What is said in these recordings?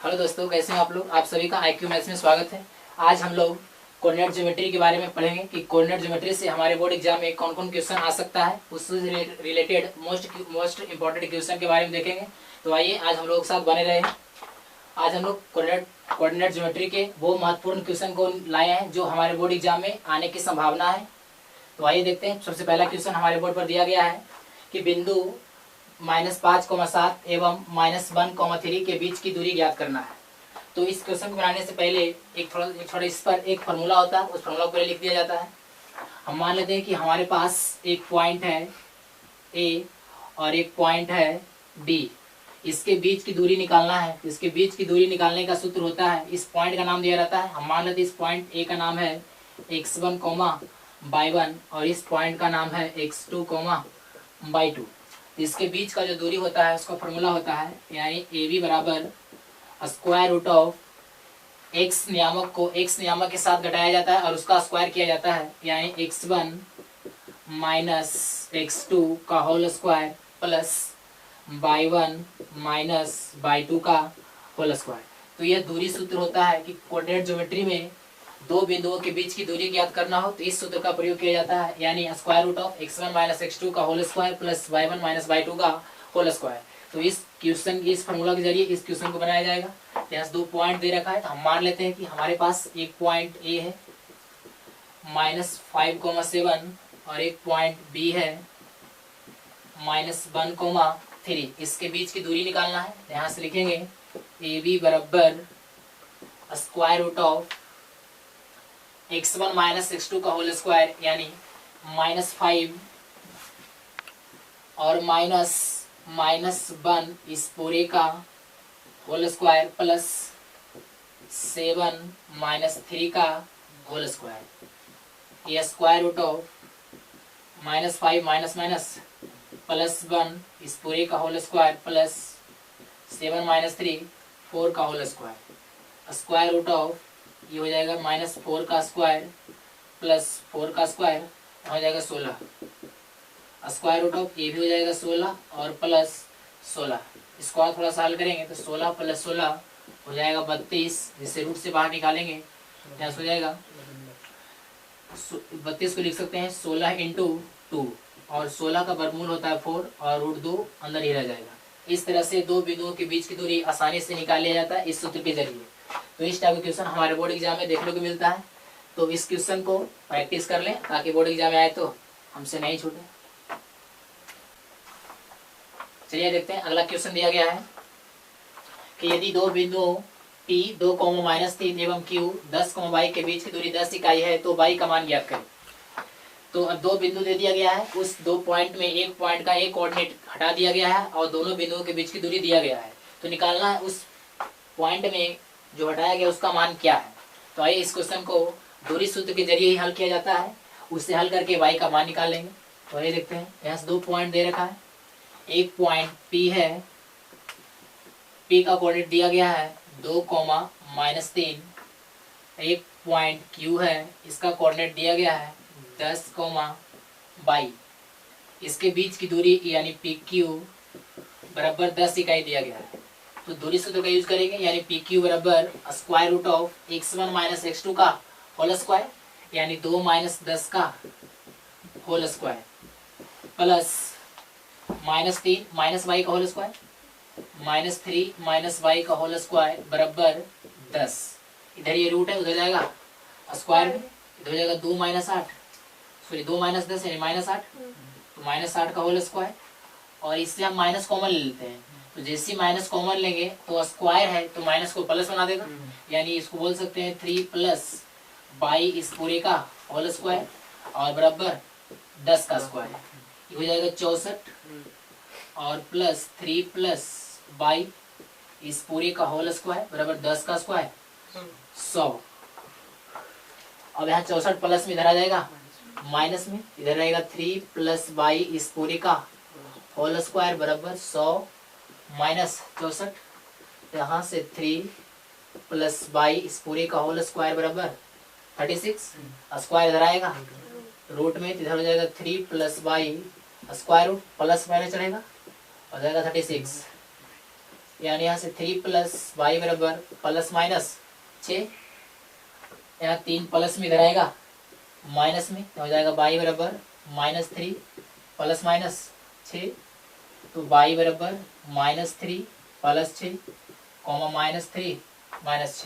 Hello दोस्तों, कैसे हैं आप लोग। आप सभी का IQ मैथ्स में स्वागत है। आज हम लोग कोऑर्डिनेट ज्योमेट्री के बारे में पढ़ेंगे कि कोऑर्डिनेट ज्योमेट्री से हमारे बोर्ड एग्जाम में कौन कौन क्वेश्चन आ सकता है, उससे रिलेटेड मोस्ट इंपॉर्टेंट क्वेश्चन के बारे में देखेंगे। तो आइए आज हम लोग साथ बने रहे। आज हम लोग कोऑर्डिनेट ज्योमेट्री के वो महत्वपूर्ण क्वेश्चन को लाए हैं जो हमारे बोर्ड एग्जाम में आने की संभावना है। तो आइए देखते हैं। सबसे पहला क्वेश्चन हमारे बोर्ड पर दिया गया है कि बिंदु -5,7 एवं -1,3 के बीच की दूरी ज्ञात करना है। तो इस क्वेश्चन को बनाने से पहले एक इस पर एक फार्मूला होता है, उस फार्मूला को पहले लिख दिया जाता है। हम मान लेते हैं कि हमारे पास एक पॉइंट है ए और एक पॉइंट है बी। इसके बीच की दूरी निकालना है। इसके बीच की दूरी निकालने का सूत्र होता है, इस पॉइंट का नाम दिया रहता है। हम मान लेते हैं इस पॉइंट ए का नाम है x1, y1 और इस पॉइंट का नाम है x2, y2। इसके बीच का जो दूरी होता है उसका फॉर्मूला होता है, यानी AB बराबर स्क्वायर रूट ऑफ x नियामक को x नियामक के साथ घटाया जाता है और उसका स्क्वायर किया जाता है, यानी x1 माइनस x2 का whole square plus y1 minus y2 का होल स्क्वायर। तो यह दूरी सूत्र होता है कि कोऑर्डिनेट ज्योमेट्री में दो बिंदुओं के बीच की दूरी ज्ञात करना हो तो इस सूत्र का प्रयोग किया जाता है, यानी square root of x1 minus x2 का whole square plus y1 minus y2 का होल स्क्वायर। तो इस क्वेश्चन की इस फार्मूला के जरिए इस क्वेश्चन को बनाया जाएगा। यहाँ दो पॉइंट दे रखा है, तो हम मान लेते हैं कि हमारे पास एक पॉइंट ए है -5,7 और एक पॉइंट बी है -1,3। इसके बीच की दूरी निकालना है। यहाँ से लिखेंगे AB बराबर square root of x1 minus x2 का होल स्क्वायर, यानी -5 और -1 इस पूरे का होल स्क्वायर प्लस 7 -3 का होल स्क्वायर। ये square root of -5 minus plus 1 इस पूरे का होल स्क्वायर प्लस 7 -3 4 का whole square. Square root of ये हो जाएगा -4 का स्क्वायर प्लस 4 का स्क्वायर हो जाएगा 16। स्क्वायर रूट ऑफ ये भी हो जाएगा 16 और प्लस 16। इसको और थोड़ा सा हल करेंगे तो 16 प्लस 16 हो जाएगा 32। जिससे रूट से बाहर निकालेंगे यहाँ हो जाएगा 32 को लिख सकते हैं 16 इंटू 2 और 16 का वर्गमूल होता है 4 और रूट 2 अंदर ही रह जाएगा। इस तरह से दो बिंदुओं के बीच की दूरी आसानी से निकाल लिया जाता है इस सूत्र के जरिए। तो इस टाइप का क्वेश्चन हमारे बोर्ड एग्जाम में देखने को मिलता है। तो इस क्वेश्चन को प्रैक्टिस कर लें ताकि बोर्ड एग्जाम में आए तो हमसे नहीं छूटे। चलिए देखते हैं। अगला क्वेश्चन दिया गया है कि यदि दो बिंदुओं P 2, -3 एवं Q 10, y के बीच की दूरी 10 इकाई है तो y का मान ज्ञात करें। तो अब दो बिंदु दे दिया गया है, उस दो पॉइंट में एक पॉइंट का एक कोऑर्डिनेट हटा दिया गया है और दोनों बिंदुओं के बीच की दूरी दिया गया है। तो निकालना है उस पॉइंट में जो हटाया गया उसका मान क्या है। तो आइए इस क्वेश्चन को दूरी सूत्र के जरिए ही हल किया जाता है। उससे हल करके y का मान निकाल लेंगे। तो आइए देखते हैं। यहाँ से दो पॉइंट दे रखा है। एक पॉइंट P है, P का कोऑर्डिनेट दिया गया है 2, -3। एक पॉइंट Q है, इसका कोऑर्डिनेट दिया गया है 10, y। इसके बीच की दूरी यानी PQ बराबर 10 इकाई दिया गया है। तो दूरी सूत्र का यूज करेंगे, यानी PQ बराबर square root of x1 minus x2 का होल स्क्वायर, यानी 2 - 10 का होल स्क्वायर प्लस -3 -y का होल स्क्वायर -3 -y का होल स्क्वायर बराबर 10। इधर ये रूट है, उधर जाएगा स्क्वायर में, इधर जाएगा 2 - 8 सॉरी 2 - 10 यानी -8। तो -8 का होल स्क्वायर और इससे हम माइनस कॉमन ले लेते हैं। तो जैसे माइनस कॉमन लेंगे तो स्क्वायर है तो माइनस को प्लस बना देगा, यानी इसको बोल सकते हैं 3 + y इस पूरे का होल स्क्वायर और बराबर 10 का स्क्वायर। ये हो जाएगा 64 और प्लस 3 + y इस पूरे का होल स्क्वायर बराबर 10 का स्क्वायर 100। अब यहाँ 64 प्लस में इधर आ जाएगा माइनस में, इधर रहेगा 3 + y इस पूरे का होल स्क्वायर बराबर 100 माइनस 64। यहाँ से 3 + y इस पूरे का होल स्क्वायर बराबर 36। स्क्वायर इधर आएगा रूट में, इधर हो जाएगा 3 + y square root plus minus चलेगा हो जाएगा 36। यानी यहाँ से 3 प्लस वाई बराबर प्लस माइनस 6, यहाँ 3 प्लस में इधर आएगा माइनस में, हो जाएगा वाई बराबर -3 प्लस माइनस 6, तो वाई बराबर -3 प्लस 6 कॉमा -3 -6,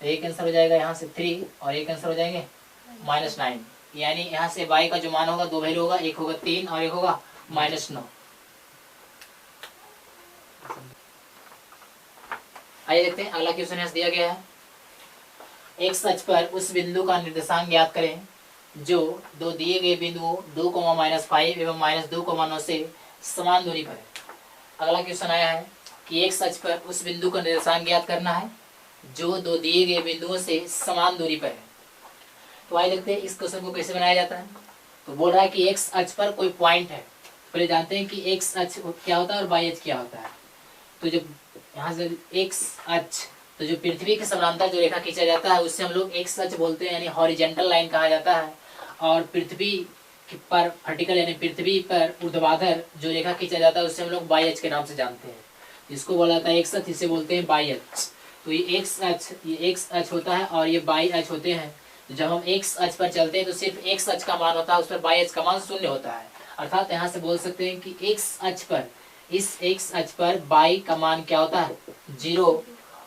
तो एक आंसर हो जाएगा यहाँ से 3 और एक आंसर हो जाएंगे -9, यानी यहाँ से y का जो मान होगा दो वैल्यू होगा, एक होगा 3 और एक होगा -9। आइए देखते हैं अगला क्वेश्चन यहाँ दिया गया है, x अक्ष पर उस बिंदु का निर्देशांक ज्ञात करें जो दो दिए गए बिंदुओं 2, -5 एवं -2, 9 से समान दूरी पर है। अगला क्वेश्चन आया है कि x अक्ष पर उस बिंदु का निर्देशांक ज्ञात करना है जो दो दिए गए बिंदुओं से समान दूरी पर है। तो आइए देखते हैं इस क्वेश्चन को कैसे बनाया जाता है। तो बोल रहा है कि x अक्ष पर कोई पॉइंट है, पहले जानते हैं कि x अक्ष क्या होता है और y अक्ष क्या होता है। तो जब यहाँ से x अक्ष, तो जो पृथ्वी के समानांतर जो रेखा खींचा जाता है उससे हम लोग x अक्ष बोलते हैं, यानी हॉरिजेंटल लाइन कहा जाता है। और पृथ्वी पर वर्टिकल यानी पृथ्वी पर ऊर्ध्वाधर जो रेखा खींचा जाता है उससे हम लोग y अक्ष के नाम से जानते हैं। इसको बोला जाता है x अक्ष, इसे बोलते हैं y अक्ष। तो ये x अक्ष होता है और ये y अक्ष होते हैं। तो जब हम x अक्ष पर चलते हैं तो सिर्फ x अक्ष का मान होता है, उस पर y अक्ष का मान 0 होता है। अर्थात यहाँ से बोल सकते हैं कि x अक्ष पर, इस x अक्ष पर y का मान क्या होता है 0,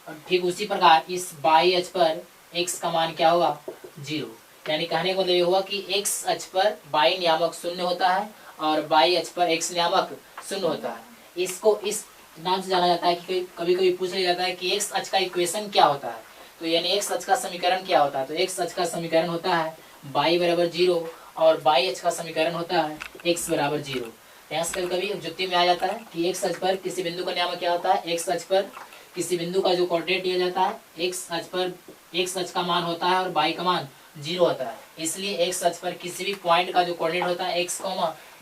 और ठीक उसी प्रकार इस y अक्ष पर x का मान क्या होगा 0। यानी कहने का मतलब ये हुआ कि x अक्ष पर y नियामक 0 होता है और y अक्ष पर x नियामक 0 होता है। इसको इस नाम से जाना जाता है कि कभी कभी पूछ लिया जाता है कि x अक्ष का इक्वेशन क्या होता है। तो यानी x अक्ष का समीकरण क्या होता है, तो x अक्ष का समीकरण होता है y बराबर 0 और y अक्ष का समीकरण होता है x बराबर 0। यहाँ से कभी कभी जुत्ती में आ जाता है कि x अक्ष पर किसी बिंदु का नियामक क्या होता है, x अक्ष पर किसी बिंदु का जो कोऑर्डिनेट दिया जाता है x अक्ष पर x अक्ष का मान होता है और y का मान 0 होता है। इसलिए x अक्ष पर किसी भी पॉइंट का जो कोऑर्डिनेट होता है x,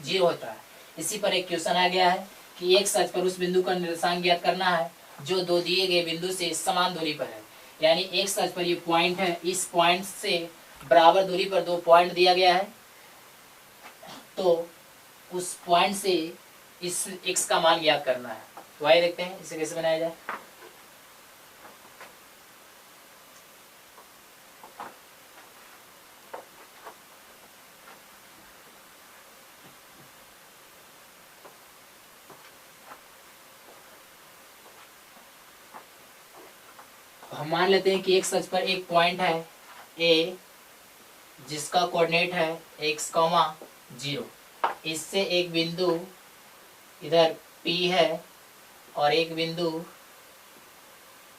0 होता है। इसी पर एक क्वेश्चन आ गया है कि x अक्ष पर उस बिंदु का निर्देशांक ज्ञात करना है जो दो दिए गए बिंदु से समान दूरी पर है। यानी x अक्ष पर ये पॉइंट है, इस पॉइंट से बराबर दूरी पर दो पॉइंट दिया गया है, तो उस पॉइंट से इस x का मान ज्ञात करना है। तो आइए देखते हैं इसे कैसे बनाया जाए। हम मान लेते हैं कि x अक्ष पर एक पॉइंट है A जिसका कोऑर्डिनेट है x, 0। इससे एक बिंदु इधर P है और एक बिंदु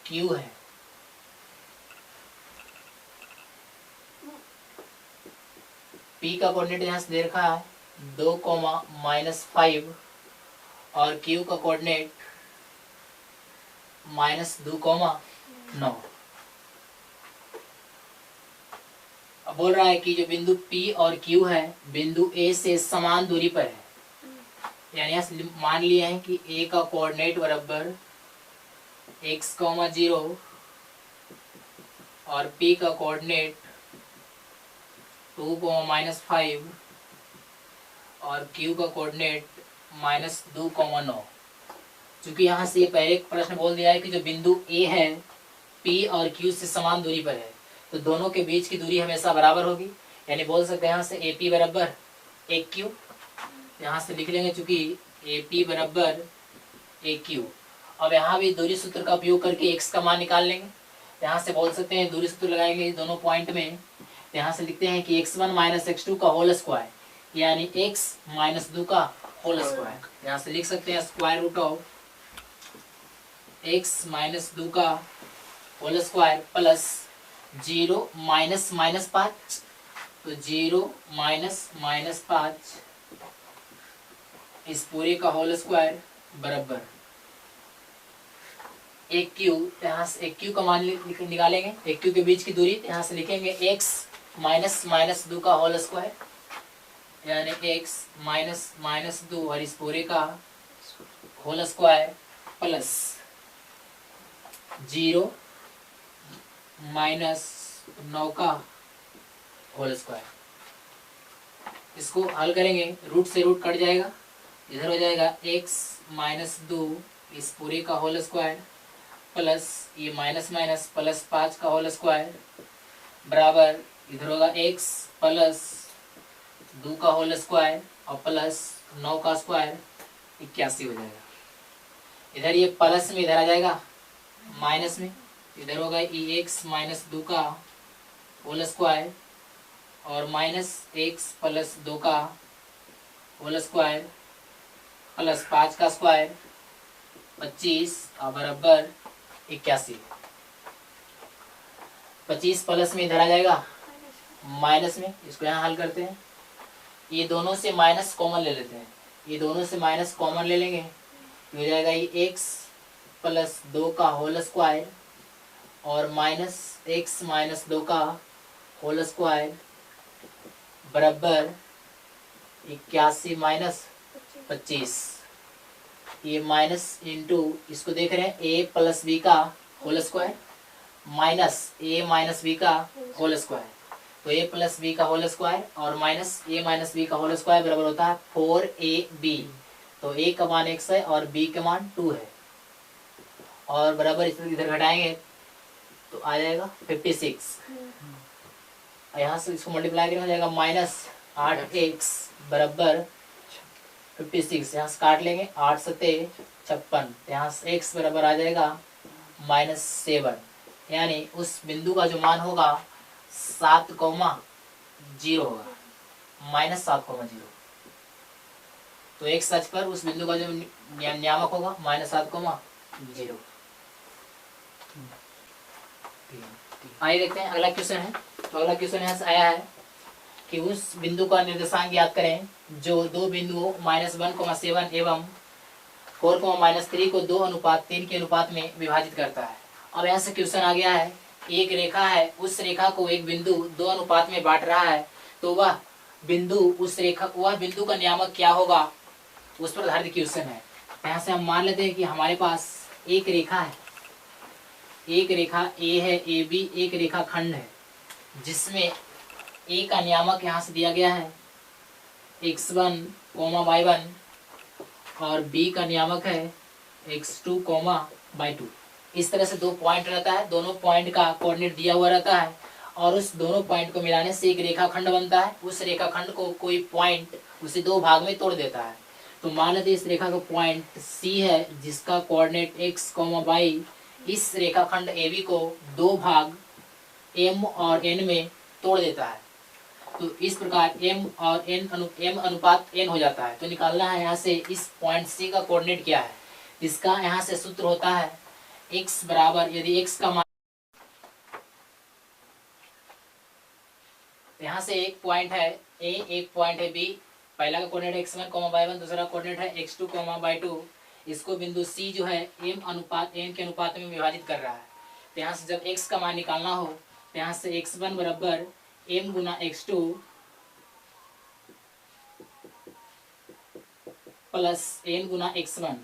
Q है। P का कोऑर्डिनेट यहाँ से दे रखा है 2, -5 और Q का कोऑर्डिनेट -2, 9। अब बोल रहा है कि जो बिंदु P और Q है बिंदु A से समान दूरी पर है। यानी यहाँ मान लिया है कि A का कोऑर्डिनेट बराबर x, 0 और P का कोऑर्डिनेट 2, -5 और Q का कोऑर्डिनेट -2, 9। चूंकि यहाँ से पहले प्रश्न बोल दिया है कि जो बिंदु A है P और Q से समान दूरी पर है, तो दोनों के बीच की दूरी हमेशा बराबर होगी। यानी बोल सकते हैं यहाँ से AP बराबर AQ, यहाँ से लिख लेंगे चूंकि AP बराबर AQ। अब यहाँ भी दूरी सूत्र का उपयोग करके x का मान निकाल लेंगे। यहाँ से बोल सकते हैं दूरी सूत्र लगाएंगे दोनों पॉइंट में। यहाँ से लिखते हैं कि x1 - x2 का होल स्क्वायर, यानी x - 2 का होल स्क्वायर। यहाँ से लिख सकते हैं स्क्वायर रूट ऑफ x - 2 का होल स्क्वायर प्लस 0 -5, तो 0 -5 इस पूरे का होल स्क्वायर बराबर AQ। यहाँ से AQ का मान निकालेंगे, AQ के बीच की दूरी यहाँ से लिखेंगे x - 2 का होल स्क्वायर, यानी x - 2 और इस पूरे का होल स्क्वायर प्लस 0 -9 का होल स्क्वायर। इसको हल करेंगे, रूट से रूट कट जाएगा, इधर हो जाएगा x - 2 इस पूरे का होल स्क्वायर प्लस ये माइनस माइनस प्लस 5 का होल स्क्वायर बराबर इधर होगा x प्लस 2 का होल स्क्वायर और प्लस 9 का स्क्वायर 81 हो जाएगा। इधर ये प्लस में इधर आ जाएगा माइनस में, इधर होगा ये x माइनस 2 का होल स्क्वायर और माइनस x प्लस 2 का होल स्क्वायर प्लस 5 का स्क्वायर 25 और बराबर 81। 25 प्लस में इधर आ जाएगा माइनस में, इसको यहाँ हल करते हैं। ये दोनों से माइनस कॉमन ले लेते हैं, ये दोनों से माइनस कॉमन ले लेंगे तो हो जाएगा ये x प्लस 2 का होल स्क्वायर और माइनस x माइनस 2 का होल स्क्वायर बराबर 81 माइनस 25। ये माइनस इंटू इसको देख रहे हैं a प्लस बी का whole square minus a minus B का होल स्क्वायर, तो a प्लस बी का होल स्क्वायर और माइनस a माइनस बी का होल स्क्वायर बराबर होता है 4ab। तो a का मान x है और b का मान 2 है और बराबर इधर घटाएंगे तो आ जाएगा 56। यहाँ से इसको मल्टीप्लाई करेंगे हो जाएगा माइनस 8x बराबर 56। यहाँ से काट लेंगे 8 सते 56, यहाँ से x बराबर आ जाएगा -7, यानी उस बिंदु का जो मान होगा 7,0 होगा, -7,0। तो एक सच पर उस बिंदु का जो नियामक होगा -7,0। आइए देखते हैं अगला क्वेश्चन है। तो अगला क्वेश्चन यहाँ से आया है कि उस बिंदु का निर्देशांक ज्ञात करें जो दो बिंदुओं -1,7 एवं 4,-3 को 2:3 के अनुपात में विभाजित करता है। अब यहाँ से क्वेश्चन आ गया है, एक रेखा है, उस रेखा को एक बिंदु 2 अनुपात में बांट रहा है, तो वह बिंदु का नियामक क्या होगा, उस पर आधारित क्वेश्चन है। यहाँ से हम मान लेते हैं कि हमारे पास एक रेखा है, एक रेखा ए है, ए बी एक रेखा खंड है जिसमें ए का नियामक यहाँ से दिया गया है x1, y1 और b का नियामक है x2, y2। इस तरह से दो पॉइंट रहता है, दोनों पॉइंट का कोऑर्डिनेट दिया हुआ रहता है और उस दोनों पॉइंट को मिलाने से एक रेखाखंड बनता है। उस रेखाखंड को कोई पॉइंट उसे दो भाग में तोड़ देता है। तो मान लेते इस रेखा का पॉइंट C है जिसका कोऑर्डिनेट x, y इस रेखाखंड AB को दो भाग M और N में तोड़ देता है। तो इस प्रकार M अनुपात N हो जाता है। तो निकालना है यहाँ से इस पॉइंट C का कोऑर्डिनेट क्या है। इसका यहाँ से सूत्र होता है x बराबर, यदि x का मान, यहाँ से एक पॉइंट है A, एक पॉइंट है B, पहला का कोऑर्डिनेट x1, y1, दूसरा कोऑर्डिनेट है x2, y2। इसको बिंदु C जो है M अनुपात N के अनुपात में विभाजित कर रहा है। तो यहाँ से जब x का मान निकालना हो तो यहाँ से x1 बराबर M गुना x2 प्लस N गुना x1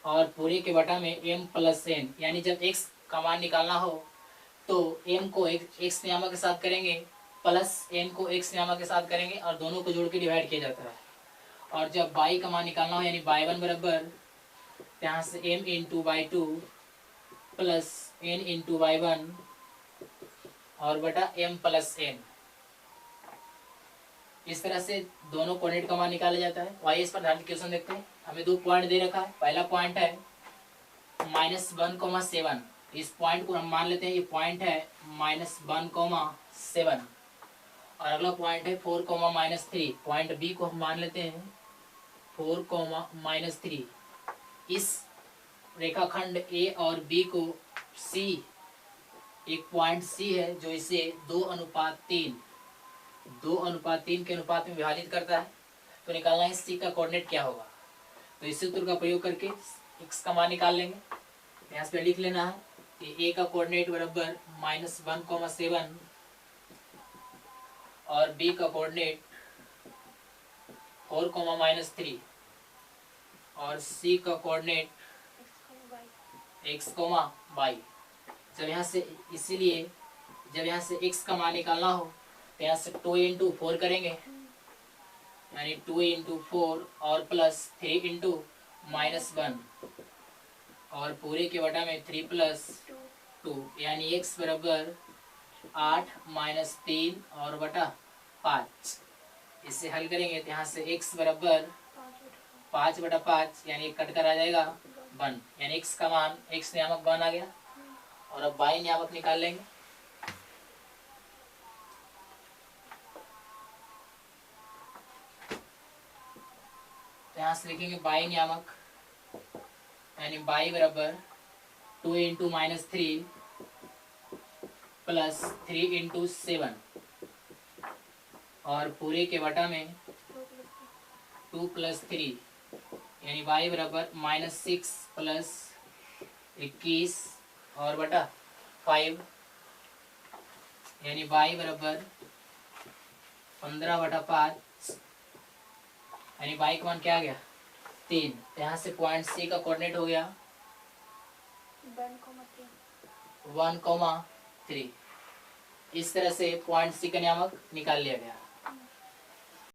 और पूरे के बटा में M प्लस N, यानी जब x का मान निकालना हो तो M को x नियामक के साथ करेंगे प्लस N को x नियामक के साथ करेंगे और दोनों को जोड़ के डिवाइड किया जाता है। और जब y का मान निकालना हो यानी y1 बराबर यहाँ से M into y2 plus N into y1 और बटा M प्लस N। इस तरह से दोनों कोऑर्डिनेट का मान निकाला जाता है। वाई इस पर ध्यान क्वेश्चन देखते हैं। हमें दो पॉइंट दे रखा है, पहला पॉइंट है -1,7। इस पॉइंट को हम मान लेते हैं ये पॉइंट है -1,7 और अगला पॉइंट है 4,-3। पॉइंट बी को हम मान लेते हैं 4,-3। इस रेखाखंड ए और बी को सी, एक पॉइंट सी है जो इसे 2:3 के अनुपात में विभाजित करता है। तो निकालना है सी का कोऑर्डिनेट क्या होगा। तो इस सूत्र का प्रयोग करके एक्स का मान निकाल लेंगे। यहाँ पे लिख लेना है कि ए का कोऑर्डिनेट बराबर -1,7 और बी का कोऑर्डिनेट 4,-3 और सी का कोऑर्डिनेट x, y। जब यहाँ से इसीलिए जब यहाँ से x का मान निकालना हो तो यहाँ से 2 इंटू 4 करेंगे, यानी 2 इंटू 4 और प्लस 3 इंटू -1 और पूरे के बटा में 3 + 2 यानी x बराबर 8 - 3 और बटा 5। इससे हल करेंगे तो यहाँ से x बराबर 5/5 यानी कट कर आ जाएगा 1, यानी x का मान x नियामक 1 आ गया। और अब y नियामक निकाल लेंगे। तो यहाँ से लिखेंगे y नियामक यानी y बराबर 2 × -3 + 3 × 7 और पूरे के बटा में 2 + 3 यानी y बराबर -6 + 21 और बटा 5 यानी y बराबर 15/5 यानी y का मान क्या आ गया 3। तो यहाँ से पॉइंट सी का कोऑर्डिनेट हो गया 1,3। इस तरह से पॉइंट सी का नियामक निकाल लिया गया।